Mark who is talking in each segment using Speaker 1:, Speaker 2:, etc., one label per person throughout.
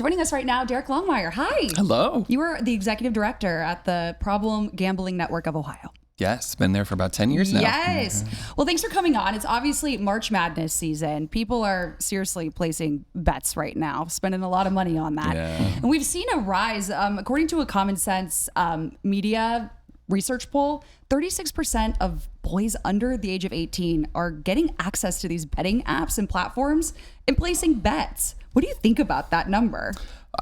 Speaker 1: Joining us right now, Derek Longmire. Hi.
Speaker 2: Hello.
Speaker 1: You are the executive director at the Problem Gambling Network of Ohio.
Speaker 2: Yes, been there for about 10 years now.
Speaker 1: Yes. Well, thanks for coming on. It's obviously March Madness season. People are seriously placing bets right now, spending a lot of money on that.
Speaker 2: Yeah.
Speaker 1: And we've seen a rise, according to a Common Sense media research poll, 36% of boys under the age of 18 are getting access to these betting apps and platforms and placing bets. What do you think about that number?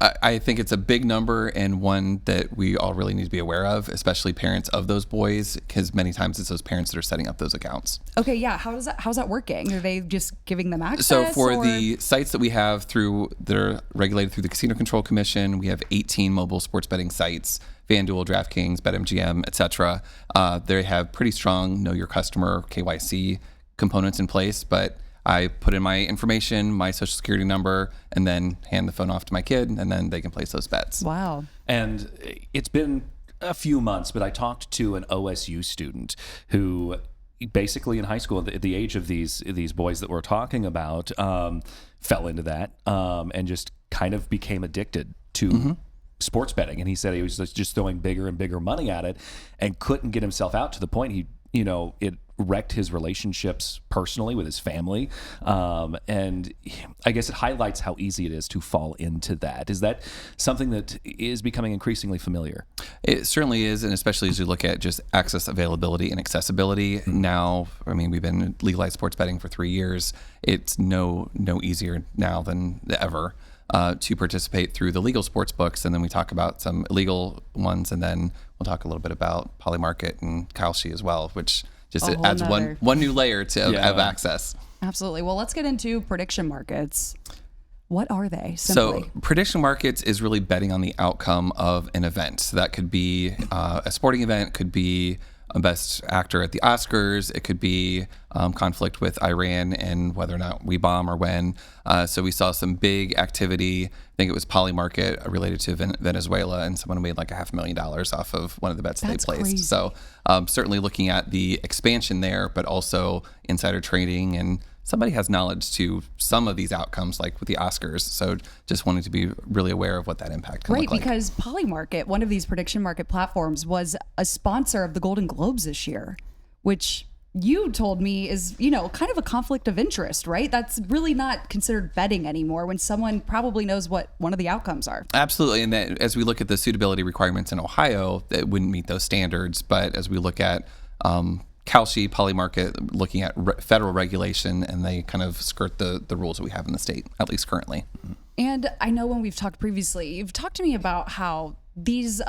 Speaker 2: I think it's a big number and one that we all really need to be aware of, especially parents of those boys, because many times it's those parents that are setting up those accounts.
Speaker 1: Okay, yeah. How's that working? Are they just giving them access?
Speaker 2: So for the sites that we have that are regulated through the Casino Control Commission, we have 18 mobile sports betting sites, FanDuel, DraftKings, BetMGM, etc. They have pretty strong Know Your Customer, KYC components in place, but I put in my information, my social security number, and then hand the phone off to my kid, and then they can place those bets.
Speaker 1: Wow.
Speaker 3: And it's been a few months, but I talked to an OSU student who basically in high school, at the age of these boys that we're talking about, fell into that and just kind of became addicted to sports betting. And he said he was just throwing bigger and bigger money at it and couldn't get himself out, to the point it wrecked his relationships personally with his family. And I guess it highlights how easy it is to fall into that. Is that something that is becoming increasingly familiar?
Speaker 2: It certainly is, and especially as you look at just access, availability, and accessibility. Now, I mean, we've been legalized sports betting for 3 years. It's no easier now than ever to participate through the legal sports books, and then we talk about some illegal ones, and then we'll talk a little bit about Polymarket and Kalshi as well, which just adds one new layer of access.
Speaker 1: Absolutely. Well, let's get into prediction markets. What are they, simply?
Speaker 2: So prediction markets is really betting on the outcome of an event. So that could be a sporting event, could be a best actor at the Oscars. It could be conflict with Iran and whether or not we bomb or when. So we saw some big activity. I think it was Polymarket related to Venezuela, and someone made like $500,000 off of one of the bets
Speaker 1: That's
Speaker 2: they placed.
Speaker 1: crazy.
Speaker 2: So certainly looking at the expansion there, but also insider trading, and somebody has knowledge to some of these outcomes, like with the Oscars. So just wanting to be really aware of what that impact can look like.
Speaker 1: Because Polymarket, one of these prediction market platforms, was a sponsor of the Golden Globes this year, which you told me is, kind of a conflict of interest, right? That's really not considered betting anymore when someone probably knows what one of the outcomes are.
Speaker 2: Absolutely. And that, as we look at the suitability requirements in Ohio, that wouldn't meet those standards. But as we look at Kalshi, Polymarket, looking at federal regulation, and they kind of skirt the rules that we have in the state, at least currently.
Speaker 1: And I know when we've talked previously, you've talked to me about how these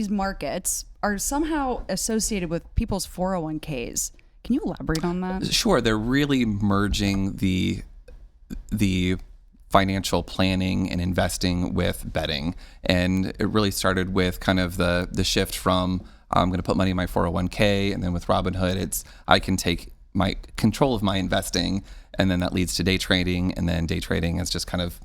Speaker 1: markets are somehow associated with people's 401ks. Can you elaborate on that?
Speaker 2: Sure. They're really merging the financial planning and investing with betting. And it really started with kind of the shift from I'm going to put money in my 401k, and then with Robinhood, I can take my control of my investing, and then that leads to day trading, and then day trading is just kind of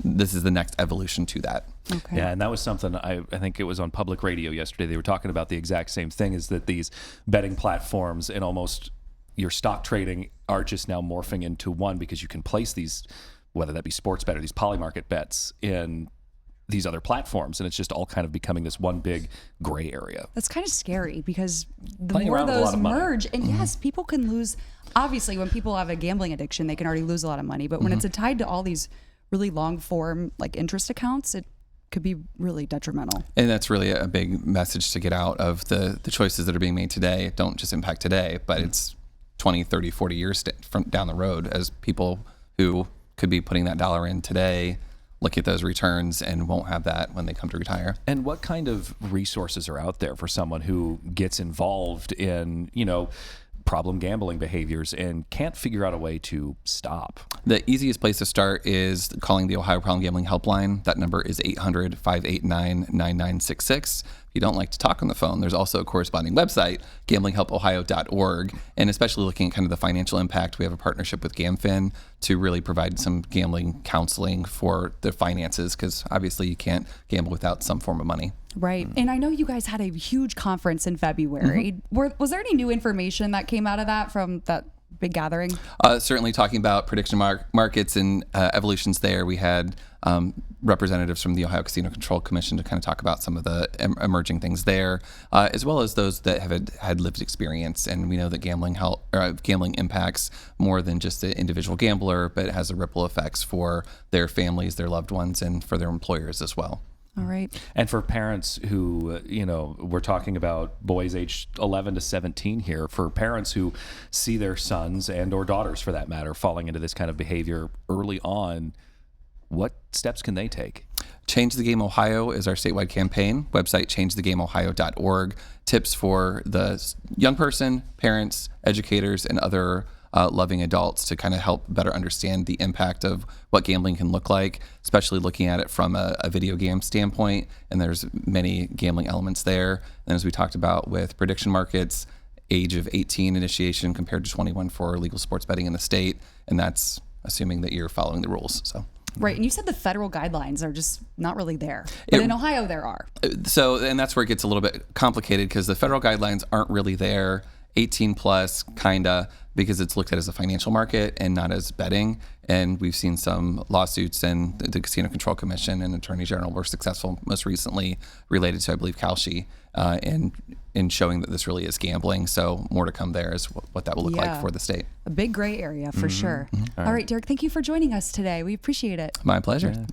Speaker 2: this is the next evolution to that.
Speaker 1: Okay.
Speaker 3: Yeah, and that was something I think it was on public radio yesterday. They were talking about the exact same thing, is that these betting platforms and almost your stock trading are just now morphing into one, because you can place these, whether that be sports bet or these Polymarket bets, in these other platforms, and it's just all kind of becoming this one big gray area.
Speaker 1: That's kind of scary, because the
Speaker 3: Playing
Speaker 1: more
Speaker 3: around with a lot
Speaker 1: those
Speaker 3: of money.
Speaker 1: merge, and yes, people can lose. Obviously, when people have a gambling addiction, they can already lose a lot of money. But when it's tied to all these really long form like interest accounts, it could be really detrimental.
Speaker 2: And that's really a big message to get out of the choices that are being made today. Don't just impact today, but it's 20, 30, 40 years from down the road, as people who could be putting that dollar in today look at those returns and won't have that when they come to retire.
Speaker 3: And what kind of resources are out there for someone who gets involved in, problem gambling behaviors and can't figure out a way to stop?
Speaker 2: The easiest place to start is calling the Ohio Problem Gambling Helpline. That number is 800-589-9966. If you don't like to talk on the phone, there's also a corresponding website, gamblinghelpohio.org. And especially looking at kind of the financial impact, we have a partnership with GamFin to really provide some gambling counseling for the finances, because obviously you can't gamble without some form of money.
Speaker 1: Right. And I know you guys had a huge conference in February. Was there any new information that came out of that, from that big gathering?
Speaker 2: Certainly talking about prediction markets and evolutions there. We had representatives from the Ohio Casino Control Commission to kind of talk about some of the emerging things there, as well as those that have had lived experience. And we know that gambling impacts more than just the individual gambler, but it has a ripple effects for their families, their loved ones, and for their employers as well.
Speaker 1: All right.
Speaker 3: And for parents who, we're talking about boys aged 11 to 17 here, for parents who see their sons and or daughters, for that matter, falling into this kind of behavior early on, what steps can they take?
Speaker 2: Change the Game Ohio is our statewide campaign. Website changethegameohio.org. Tips for the young person, parents, educators, and other loving adults to kind of help better understand the impact of what gambling can look like, especially looking at it from a video game standpoint. And there's many gambling elements there. And as we talked about with prediction markets, age of 18 initiation compared to 21 for legal sports betting in the state. And that's assuming that you're following the rules. So.
Speaker 1: Right. And you said the federal guidelines are just not really there. But in Ohio, there are.
Speaker 2: So, and that's where it gets a little bit complicated because the federal guidelines aren't really there. 18 plus, kinda, because it's looked at as a financial market and not as betting. And we've seen some lawsuits, and the Casino Control Commission and Attorney General were successful most recently related to, I believe, Kalshi, in showing that this really is gambling. So more to come there is what that will look like for the state.
Speaker 1: A big gray area for sure. All right, Derek, thank you for joining us today. We appreciate it.
Speaker 2: My pleasure. Yeah.